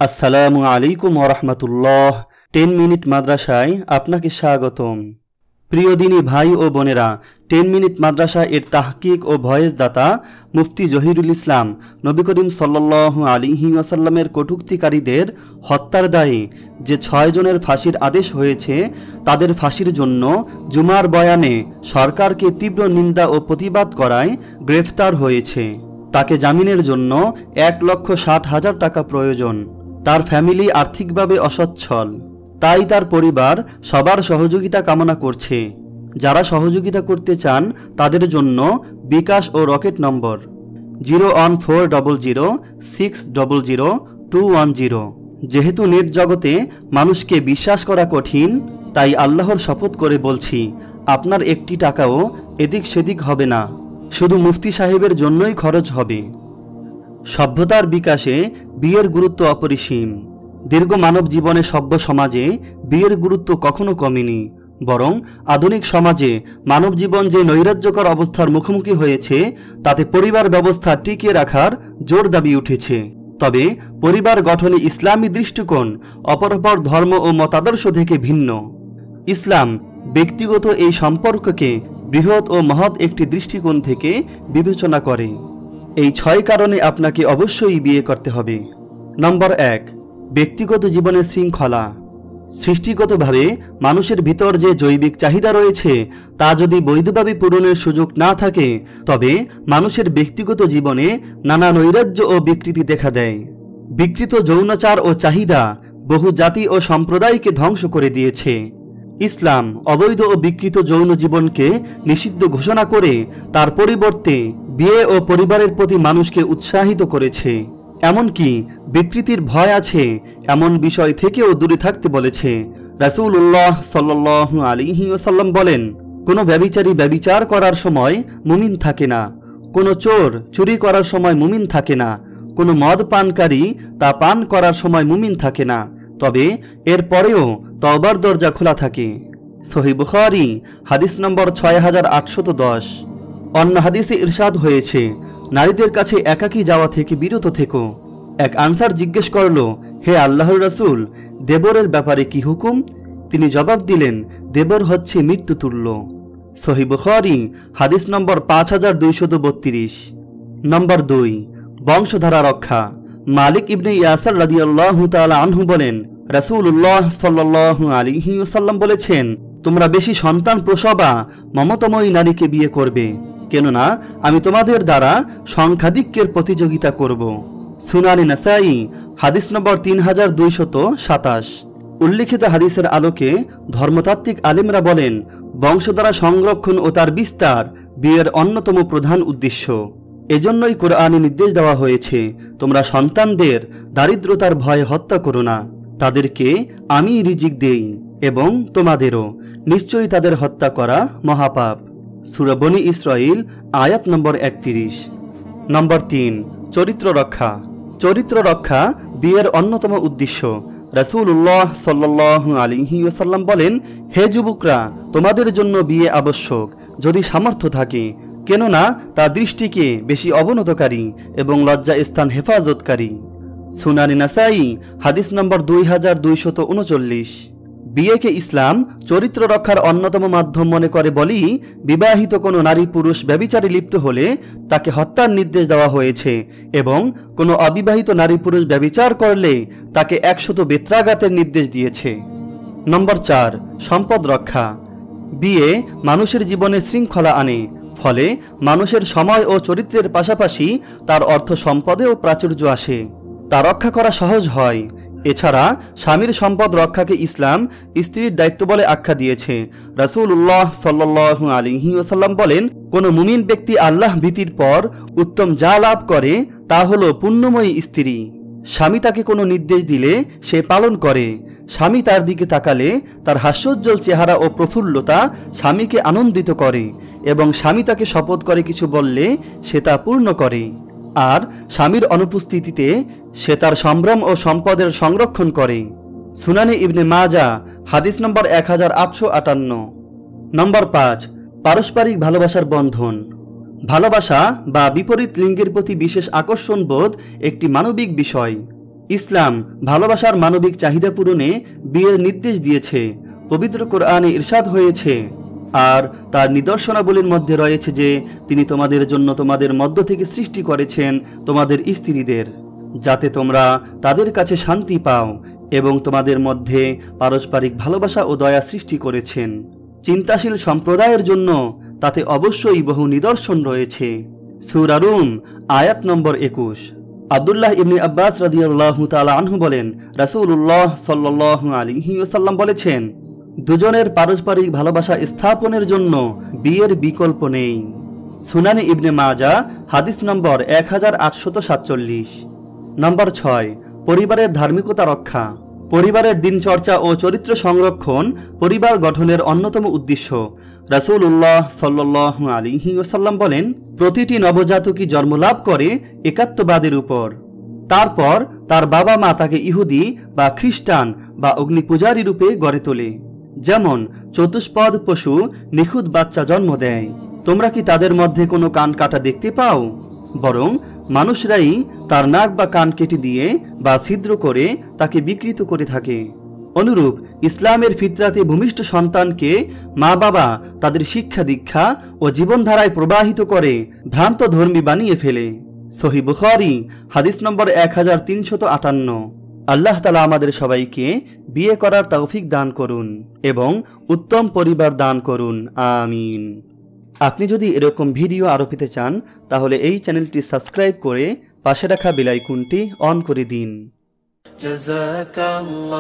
আসসালামু আলাইকুম ওরহমতুল্লাহ। 10 মিনিট মাদ্রাসায় আপনাকে স্বাগতম। প্রিয় দিনী ভাই ও বোনেরা, 10 মিনিট মাদ্রাসা এর তাহকিক ও ভয়েস দাতা মুফতি জহিরুল ইসলাম নবী করিম সাল্লাল্লাহু আলাইহি ওয়াসাল্লামের কটূক্তিকারীদের হত্যার দায়ে যে 6 জনের ফাঁসির আদেশ হয়েছে তাদের ফাঁসির জন্য জুমার বয়ানে সরকারকে তীব্র নিন্দা ও প্রতিবাদ করায় গ্রেফতার হয়েছে। তাকে জামিনের জন্য 1,60,000 টাকা প্রয়োজন। তার ফ্যামিলি আর্থিকভাবে অসচ্ছল, তাই তার পরিবার সবার সহযোগিতা কামনা করছে। যারা সহযোগিতা করতে চান তাদের জন্য বিকাশ ও রকেট নম্বর 01400600210। যেহেতু নেট জগতে মানুষকে বিশ্বাস করা কঠিন, তাই আল্লাহর শপথ করে বলছি, আপনার একটি টাকাও এদিক সেদিক হবে না, শুধু মুফতি সাহেবের জন্যই খরচ হবে। সভ্যতার বিকাশে বিয়ের গুরুত্ব অপরিসীম। দীর্ঘ মানব জীবনে সভ্য সমাজে বিয়ের গুরুত্ব কখনো কমেনি, বরং আধুনিক সমাজে মানব জীবন যে নৈরাজ্যকর অবস্থার মুখোমুখি হয়েছে তাতে পরিবার ব্যবস্থা টিকিয়ে রাখার জোর দাবি উঠেছে। তবে পরিবার গঠনে ইসলামী দৃষ্টিকোণ অপর ধর্ম ও মতাদর্শ থেকে ভিন্ন। ইসলাম ব্যক্তিগত এই সম্পর্ককে বৃহৎ ও মহৎ একটি দৃষ্টিকোণ থেকে বিবেচনা করে। এই 6 কারণে আপনাকে অবশ্যই বিয়ে করতে হবে। নম্বর 1, ব্যক্তিগত জীবনের শৃঙ্খলা। সৃষ্টিগতভাবে মানুষের ভিতর যে জৈবিক চাহিদা রয়েছে তা যদি বৈধভাবে পূরণের সুযোগ না থাকে, তবে মানুষের ব্যক্তিগত জীবনে নানা নৈরাজ্য ও বিকৃতি দেখা দেয়। বিকৃত যৌনাচার ও চাহিদা বহু জাতি ও সম্প্রদায়কে ধ্বংস করে দিয়েছে। ইসলাম অবৈধ ও বিকৃত যৌন জীবনকে নিষিদ্ধ ঘোষণা করে তার পরিবর্তে বিয়ে ও পরিবারের প্রতি মানুষকে উৎসাহিত করেছে। এমনকি বিকৃতির ভয় আছে এমন বিষয় থেকেও দূরে থাকতে বলেছে। রাসূলুল্লাহ সাল্লাল্লাহু আলাইহি ওয়াসাল্লাম বলেন, কোনো ব্যভিচারী ব্যভিচার করার সময় মুমিন থাকে না, কোনো চোর চুরি করার সময় মুমিন থাকে না, কোনো মদ পানকারী তা পান করার সময় মুমিন থাকে না, তবে এর পরেও তওবার দরজা খোলা থাকে। সহিহ বুখারী হাদিস নম্বর 6810। অন্য হাদিসে ইরশাদ হয়েছে, নারীদের কাছে একাকী যাওয়া থেকে বিরত থেকো। এক আনসার জিজ্ঞেস করল, হে আল্লাহর রাসূল, দেবরের ব্যাপারে কি হুকুম? তিনি জবাব দিলেন, দেবর হচ্ছে মৃত্যুতুল্য। সহিহ বুখারী হাদিস নম্বর 5232। নম্বর 2, বংশধারা রক্ষা। মালিক ইবনে ইয়াসার রাদিয়াল্লাহু তাআলা আনহু বলেন, রাসূলুল্লাহ সাল্লাল্লাহু আলাইহি ওয়াসাল্লাম বলেছেন, তোমরা বেশি সন্তান প্রসবা মমতাময়ী নারীকে বিয়ে করবে, কেননা আমি তোমাদের দ্বারা সংখ্যাধিক্যের প্রতিযোগিতা করব। সুনানে নাসাই হাদিস নম্বর 3227। উল্লিখিত হাদিসের আলোকে ধর্মতাত্ত্বিক আলেমরা বলেন, বংশধারা সংরক্ষণ ও তার বিস্তার বিয়ের অন্যতম প্রধান উদ্দেশ্য। এজন্যই কোরআনে নির্দেশ দেওয়া হয়েছে, তোমরা সন্তানদের দারিদ্রতার ভয়ে হত্যা করো না, তাদেরকে আমি রিজিক দেই এবং তোমাদেরও, নিশ্চয়ই তাদের হত্যা করা মহাপাপ। সূরা বনী ইসরাইল আয়াত নম্বর 31। নম্বর 3, চরিত্র রক্ষা। চরিত্র রক্ষা বিয়ের অন্যতম উদ্দেশ্য। রাসূলুল্লাহ সাল্লাল্লাহু আলাইহি ওয়াসাল্লাম বলেন, হে যুবকরা, তোমাদের জন্য বিয়ে আবশ্যক যদি সামর্থ্য থাকে, কেননা তা দৃষ্টিকে বেশি অবনতকারী এবং লজ্জা স্থান হেফাজতকারী। সুনানে নাসাই হাদিস নম্বর 2239। বিয়েকে ইসলাম চরিত্র রক্ষার অন্যতম মাধ্যম মনে করে বলেই বিবাহিত কোনো নারী পুরুষ ব্যভিচারে লিপ্ত হলে তাকে হত্যার নির্দেশ দেওয়া হয়েছে, এবং কোনো অবিবাহিত নারী পুরুষ ব্যভিচার করলে তাকে 100 বেত্রাঘাতের নির্দেশ দিয়েছে। নম্বর 4, সম্পদ রক্ষা। বিয়ে মানুষের জীবনে শৃঙ্খলা আনে, ফলে মানুষের সময় ও চরিত্রের পাশাপাশি তার অর্থ সম্পদেও প্রাচুর্য আসে, তা রক্ষা করা সহজ হয়। এছাড়া স্বামীর সম্পদ রক্ষাকে ইসলাম স্ত্রীর দায়িত্ব বলে আখ্যা দিয়েছে। রাসূলুল্লাহ সাল্লাল্লাহু আলাইহি ওয়াসাল্লাম বলেন, কোনো মুমিন ব্যক্তি আল্লাহ ভীতির পর উত্তম যা লাভ করে তা হলো পুণ্যময়ী স্ত্রী। স্বামী তাকে কোনো নির্দেশ দিলে সে পালন করে, স্বামী তার দিকে তাকালে তার হাস্যোজ্জ্বল চেহারা ও প্রফুল্লতা স্বামীকে আনন্দিত করে, এবং স্বামী তাকে শপথ করে কিছু বললে সে তা পূর্ণ করে, আর স্বামীর অনুপস্থিতিতে সে তার সম্ভ্রম ও সম্পদের সংরক্ষণ করে। সুনানে ইবনে মাজা হাদিস নম্বর 1858। নম্বর 5, পারস্পরিক ভালোবাসার বন্ধন। ভালোবাসা বা বিপরীত লিঙ্গের প্রতি বিশেষ আকর্ষণ বোধ একটি মানবিক বিষয়। ইসলাম ভালোবাসার মানবিক চাহিদা পূরণে বিয়ের নির্দেশ দিয়েছে। পবিত্র কোরআনে ইরশাদ হয়েছে, আর তার নিদর্শনাবলীর মধ্যে রয়েছে যে তিনি তোমাদের জন্য তোমাদের মধ্য থেকে সৃষ্টি করেছেন তোমাদের স্ত্রীদের, যাতে তোমরা তাদের কাছে শান্তি পাও, এবং তোমাদের মধ্যে পারস্পরিক ভালোবাসা ও দয়া সৃষ্টি করেছেন। চিন্তাশীল সম্প্রদায়ের জন্য তাতে অবশ্যই বহু নিদর্শন রয়েছে। সূরা রুম আয়াত নম্বর 21। আব্দুল্লাহ ইবনে আব্বাস রাদিয়াল্লাহু তাআলা আনহু বলেন, রাসূলুল্লাহ সাল্লাল্লাহু আলাইহি ওয়াসাল্লাম বলেছেন, দুজনের পারস্পরিক ভালোবাসা স্থাপনের জন্য বিয়ের বিকল্প নেই। সুনানে ইবনে মাজাহ হাদিস নম্বর 1847। নম্বর 6, পরিবারের ধার্মিকতা রক্ষা। পরিবারের দিনচর্চা ও চরিত্র সংরক্ষণ পরিবার গঠনের অন্যতম উদ্দেশ্য। রাসূলুল্লাহ সাল্লাল্লাহু আলাইহি ওয়াসাল্লাম বলেন, প্রতিটি নবজাতকই জন্মলাভ করে একাত্মবাদের উপর। তারপর তার বাবা মা তাকে ইহুদি বা খ্রিস্টান বা অগ্নিপূজারী রূপে গড়ে তোলে। যেমন চতুষ্পদ পশু নিখুঁত বাচ্চা জন্ম দেয়, তোমরা কি তাদের মধ্যে কোনো কান কাটা দেখতে পাও? বরং মানুষরাই তার নাক বা কান কেটে দিয়ে বা ছিদ্র করে তাকে বিকৃত করে থাকে। অনুরূপ ইসলামের ফিতরাতে ভূমিষ্ঠ সন্তানকে মা বাবা তাদের শিক্ষা দীক্ষা ও জীবনধারায় প্রবাহিত করে ভ্রান্ত ধর্মী বানিয়ে ফেলে। সহিহ বুখারী হাদিস নম্বর 1358। আল্লাহ তাআলা আমাদের সবাইকে বিয়ে করার তৌফিক দান করুন এবং উত্তম পরিবার দান করুন, আমিন। আপনি যদি এরকম ভিডিও আরও পেতে চান তাহলে এই চ্যানেলটি সাবস্ক্রাইব করে পাশে রাখা বেল আইকনটি অন করে দিন। জাযাকাল্লাহ।